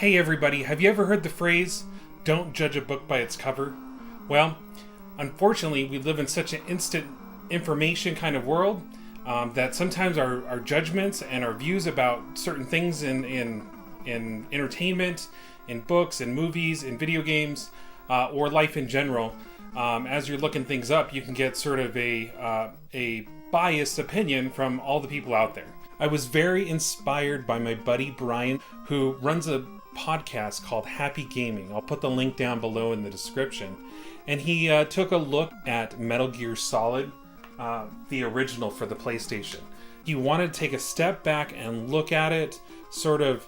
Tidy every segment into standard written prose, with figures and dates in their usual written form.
Hey everybody, have you ever heard the phrase, don't judge a book by its cover? Well, unfortunately, we live in such an instant information kind of world that sometimes our judgments and our views about certain things in entertainment, in books, in movies, in video games, or life in general, as you're looking things up, you can get sort of a biased opinion from all the people out there. I was very inspired by my buddy Brian, who runs a podcast called Happy Gaming. I'll put the link down below in the description. And he took a look at Metal Gear Solid, the original for the PlayStation. He wanted to take a step back and look at it sort of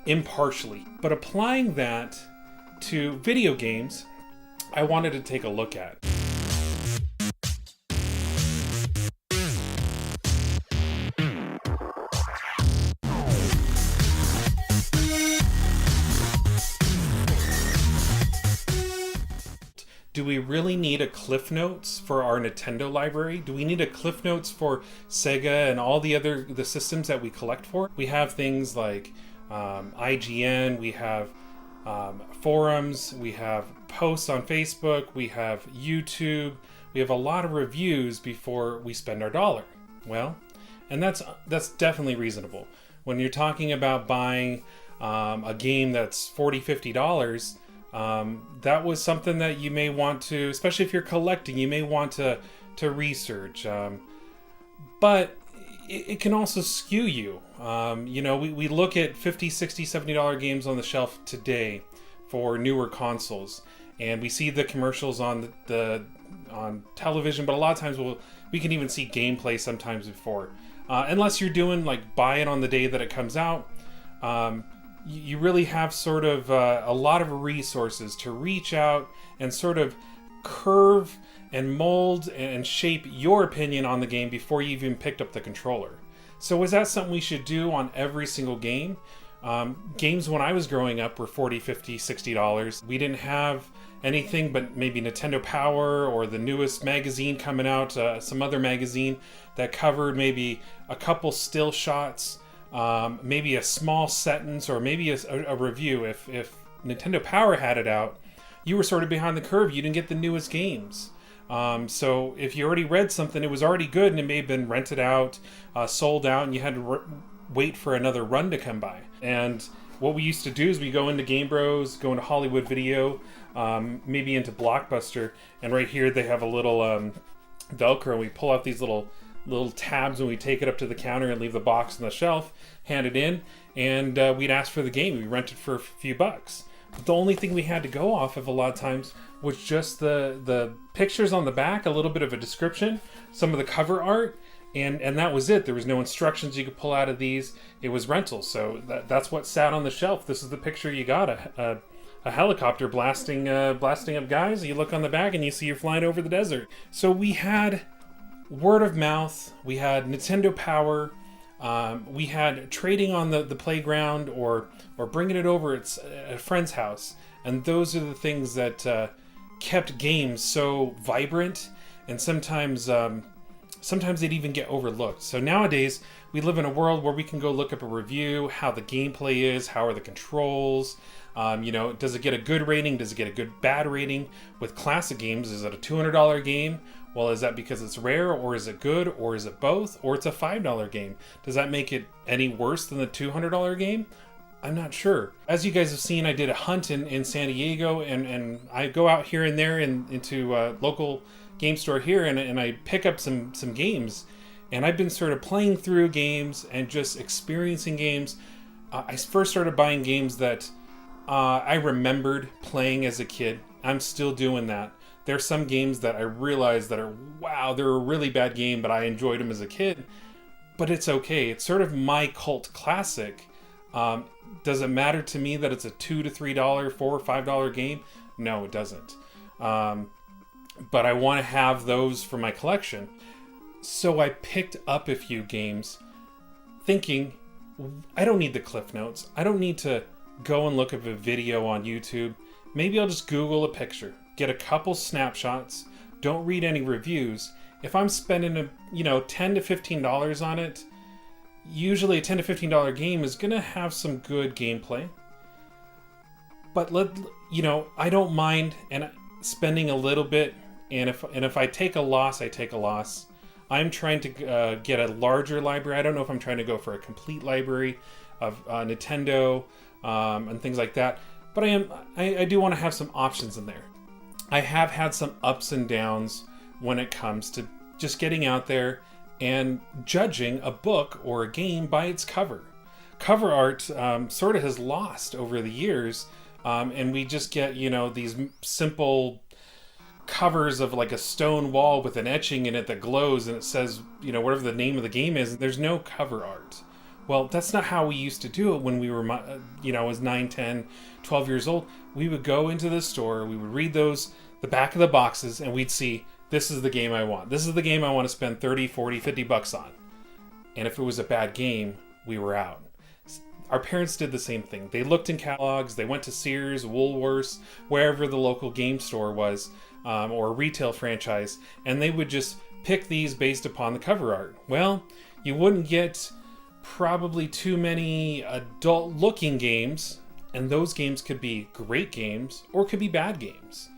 impartially. But applying that to video games, I wanted to take a look at. Do we really need a Cliff Notes for our Nintendo library? Do we need a Cliff Notes for Sega and all the systems that we collect for? We have things like IGN, we have forums, we have posts on Facebook, we have YouTube, we have a lot of reviews before we spend our dollar. Well, and that's definitely reasonable. When you're talking about buying a game that's $40, $50, that was something that you may want to, especially if you're collecting, you may want to research. But it can also skew you. We look at $50, $60, $70 games on the shelf today for newer consoles, and we see the commercials on on television, but a lot of times we can even see gameplay sometimes before. Unless you're doing like buy it on the day that it comes out. You really have sort of a lot of resources to reach out and sort of curve and mold and shape your opinion on the game before you even picked up the controller. So is that something we should do on every single game? Games when I was growing up were $40, $50, $60. We didn't have anything but maybe Nintendo Power or the newest magazine coming out, some other magazine that covered maybe a couple still shots, maybe a small sentence, or maybe a review. If Nintendo Power had it out, you were sort of behind the curve. You didn't get the newest games. So if you already read something, it was already good and it may have been rented out, sold out, and you had to wait for another run to come by. And what we used to do is we go into Game Bros, go into Hollywood Video, maybe into Blockbuster, and right here they have a little Velcro, and we pull out these little tabs and we take it up to the counter and leave the box on the shelf, hand it in, and we'd ask for the game. We rent it for a few bucks. But the only thing we had to go off of a lot of times was just the pictures on the back, a little bit of a description, some of the cover art, and that was it. There was no instructions you could pull out of these. It was rentals, so that's what sat on the shelf. This is the picture you got, a helicopter blasting up guys. You look on the back and you see you're flying over the desert. So we had word of mouth, we had Nintendo Power, we had trading on the playground or bringing it over at a friend's house, and those are the things that kept games so vibrant, and sometimes they'd even get overlooked. So nowadays we live in a world where we can go look up a review, how the gameplay is, how are the controls, does it get a good rating, does it get a good bad rating? With classic games, is it a $200 game? Well, is that because it's rare, or is it good, or is it both, or it's a $5 game? Does that make it any worse than the $200 game? I'm not sure. As you guys have seen, I did a hunt in San Diego, and I go out here and there into a local game store here, and I pick up some games, and I've been sort of playing through games and just experiencing games. I first started buying games that I remembered playing as a kid. I'm still doing that. There's some games that I realize that they're a really bad game, but I enjoyed them as a kid. But it's okay. It's sort of my cult classic. Does it matter to me that it's a $2 to $3, $4 or $5 game? No, it doesn't. But I want to have those for my collection. So I picked up a few games thinking, I don't need the Cliff Notes. I don't need to go and look up a video on YouTube. Maybe I'll just Google a picture, get a couple snapshots, don't read any reviews. If I'm spending $10 to $15 on it, usually a $10 to $15 game is going to have some good gameplay. But I don't mind spending a little bit, and if I take a loss, I take a loss. I'm trying to get a larger library. I don't know if I'm trying to go for a complete library of Nintendo and things like that, but I do want to have some options in there. I have had some ups and downs when it comes to just getting out there and judging a book or a game by its cover. Cover art sort of has lost over the years, and we just get, these simple covers of like a stone wall with an etching in it that glows and it says, whatever the name of the game is. There's no cover art. Well, that's not how we used to do it when we were, I was 9, 10, 12 years old. We would go into the store, we would read the back of the boxes, and we'd see, this is the game I want. This is the game I want to spend 30, 40, 50 bucks on. And if it was a bad game, we were out. Our parents did the same thing. They looked in catalogs, they went to Sears, Woolworths, wherever the local game store was, or a retail franchise, and they would just pick these based upon the cover art. Well, you wouldn't get probably too many adult-looking games, and those games could be great games or could be bad games.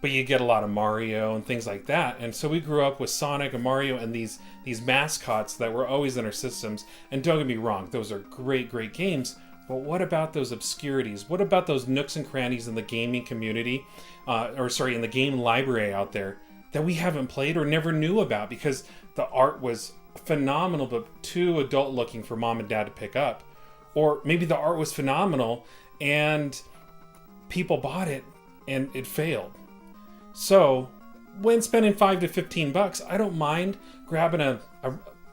But you get a lot of Mario and things like that, and so we grew up with Sonic and Mario and these mascots that were always in our systems. And don't get me wrong, those are great games, but what about those obscurities? What about those nooks and crannies in the gaming community, in the game library out there that we haven't played or never knew about because the art was phenomenal but too adult looking for mom and dad to pick up? Or maybe the art was phenomenal and people bought it and it failed. So when spending $5 to $15, I don't mind grabbing a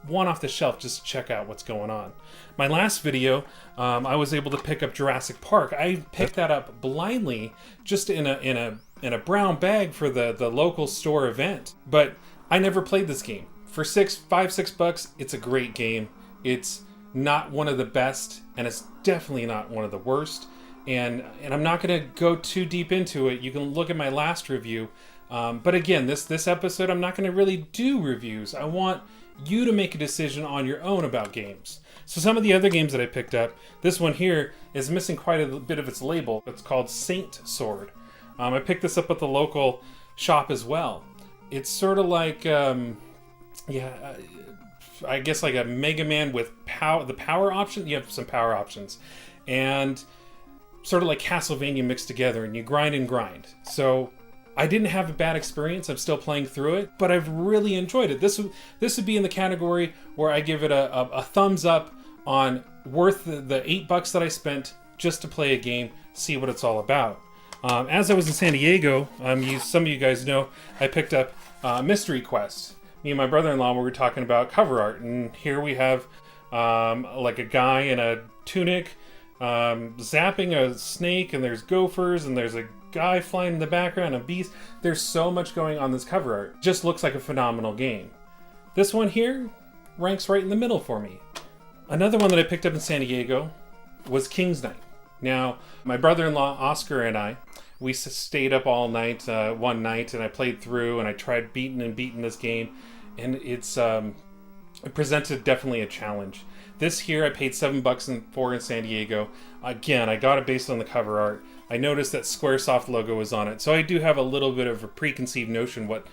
one off the shelf just to check out what's going on. My last video, I was able to pick up Jurassic Park. I picked that up blindly, just in a brown bag for the local store event. But I never played this game. For $6, it's a great game. It's not one of the best, and it's definitely not one of the worst. And I'm not going to go too deep into it. You can look at my last review. But again, this episode, I'm not going to really do reviews. I want you to make a decision on your own about games. So some of the other games that I picked up, this one here is missing quite a bit of its label. It's called Saint Sword. I picked this up at the local shop as well. It's sort of like, I guess like a Mega Man with the power option. You have some power options. And sort of like Castlevania mixed together, and you grind and grind. So I didn't have a bad experience. I'm still playing through it, but I've really enjoyed it. This would be in the category where I give it a thumbs up on worth the $8 that I spent just to play a game, see what it's all about. As I was in San Diego, some of you guys know, I picked up Mystery Quest. Me and my brother-in-law were talking about cover art, and here we have like a guy in a tunic zapping a snake, and there's gophers, and there's a guy flying in the background, a beast. There's so much going on this cover art. Just looks like a phenomenal game. This one here ranks right in the middle for me. Another one that I picked up in San Diego was King's Knight. Now, my brother-in-law Oscar and I, we stayed up all night one night, and I played through, and I tried beating this game, and it presented definitely a challenge. This here I paid $7 for in San Diego. Again, I got it based on the cover art. I noticed that Squaresoft logo was on it, so I do have a little bit of a preconceived notion what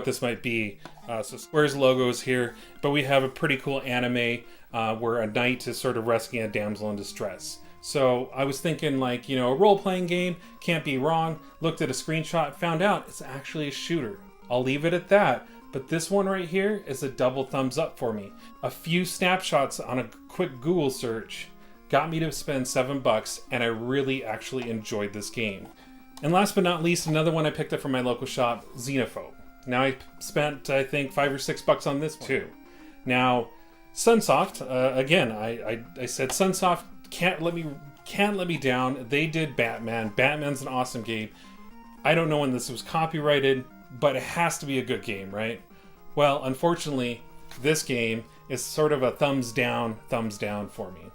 this might be. So Square's logo is here, but we have a pretty cool anime where a knight is sort of rescuing a damsel in distress. So I was thinking like, a role-playing game, can't be wrong. Looked at a screenshot, found out it's actually a shooter. I'll leave it at that. But this one right here is a double thumbs up for me. A few snapshots on a quick Google search got me to spend $7, and I really actually enjoyed this game. And last but not least, another one I picked up from my local shop, Xenophobe. Now I spent, I think, $5 or $6 on this too. Now, Sunsoft, again, I said Sunsoft can't let me down. They did Batman. Batman's an awesome game. I don't know when this was copyrighted, but it has to be a good game, right? Well, unfortunately, this game is sort of a thumbs down for me.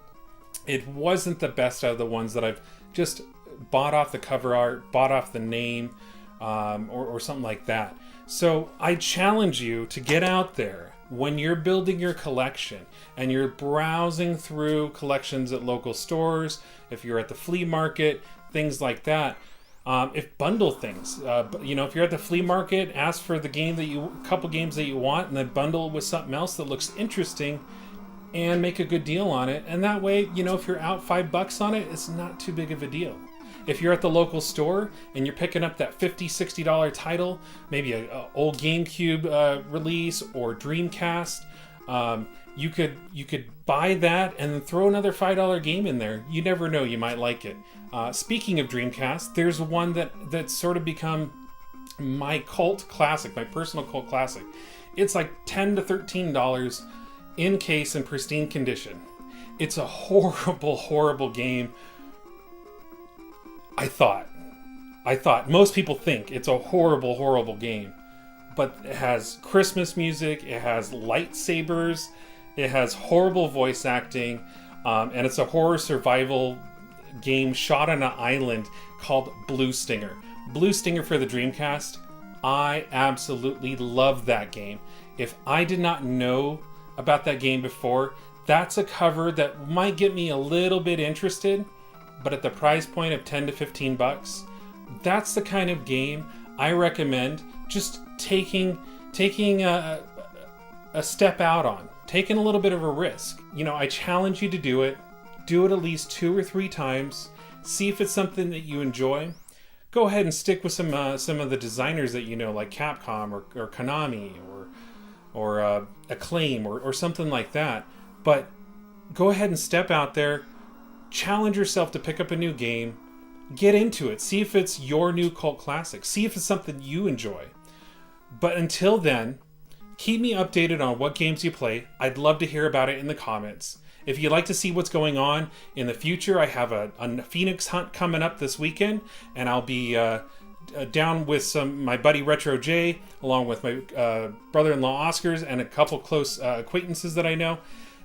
It wasn't the best out of the ones that I've just bought off the cover art, bought off the name, or something like that. So I challenge you to get out there, when you're building your collection and you're browsing through collections at local stores, if you're at the flea market, things like that, if bundle things, you know, if you're at the flea market, ask for the game that couple games that you want, and then bundle it with something else that looks interesting, and make a good deal on it. And that way, you know, if you're out $5 on it, it's not too big of a deal. If you're at the local store and you're picking up that $50, $60 title, maybe an old GameCube release or Dreamcast, you could buy that and then throw another $5 game in there. You never know, you might like it. Speaking of Dreamcast, there's one that's sort of become my cult classic, my personal cult classic. It's like $10 to $13 in case and pristine condition. It's a horrible, horrible game. I thought most people think it's a horrible, horrible game, but it has Christmas music, it has lightsabers, it has horrible voice acting, and it's a horror survival game shot on an island called Blue Stinger. Blue Stinger for the Dreamcast. I absolutely love that game. If I did not know about that game before, that's a cover that might get me a little bit interested, but at the price point of $10 to $15, that's the kind of game I recommend just taking a step out on, taking a little bit of a risk. You know, I challenge you to do it. Do it at least 2 or 3 times. See if it's something that you enjoy. Go ahead and stick with some of the designers that you know, like Capcom or Konami or Acclaim or something like that. But go ahead and step out there. Challenge yourself to pick up a new game. Get into it. See if it's your new cult classic. See if it's something you enjoy. But until then, keep me updated on what games you play. I'd love to hear about it in the comments. If you'd like to see what's going on in the future, I have a Phoenix hunt coming up this weekend, and I'll be down with my buddy Retro J, along with my brother-in-law Oscars and a couple close acquaintances that I know.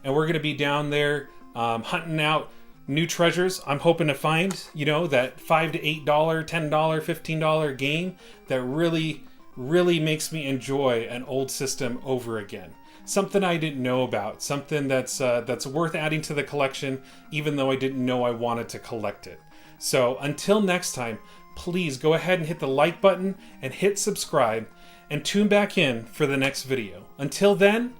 And we're going to be down there hunting out new treasures. I'm hoping to find, you know, that $5 to $8, $10, $15 game that really, really makes me enjoy an old system over again. Something I didn't know about, something that's worth adding to the collection, even though I didn't know I wanted to collect it. So until next time, please go ahead and hit the like button and hit subscribe and tune back in for the next video. Until then,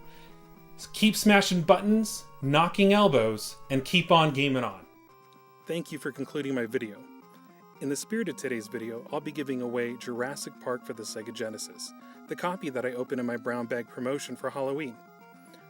keep smashing buttons, knocking elbows, and keep on gaming on. Thank you for concluding my video. In the spirit of today's video, I'll be giving away Jurassic Park for the Sega Genesis, the copy that I opened in my brown bag promotion for Halloween.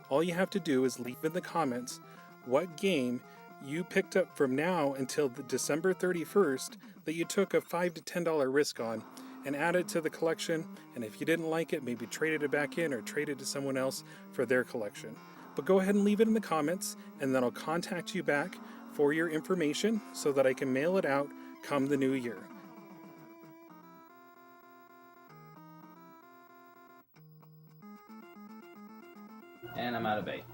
All you have to do is leave in the comments what game you picked up from now until the December 31st that you took a $5 to $10 risk on and add it to the collection, and if you didn't like it, maybe traded it back in or traded it to someone else for their collection. But go ahead and leave it in the comments, and then I'll contact you back for your information so that I can mail it out come the new year. And I'm out of bait.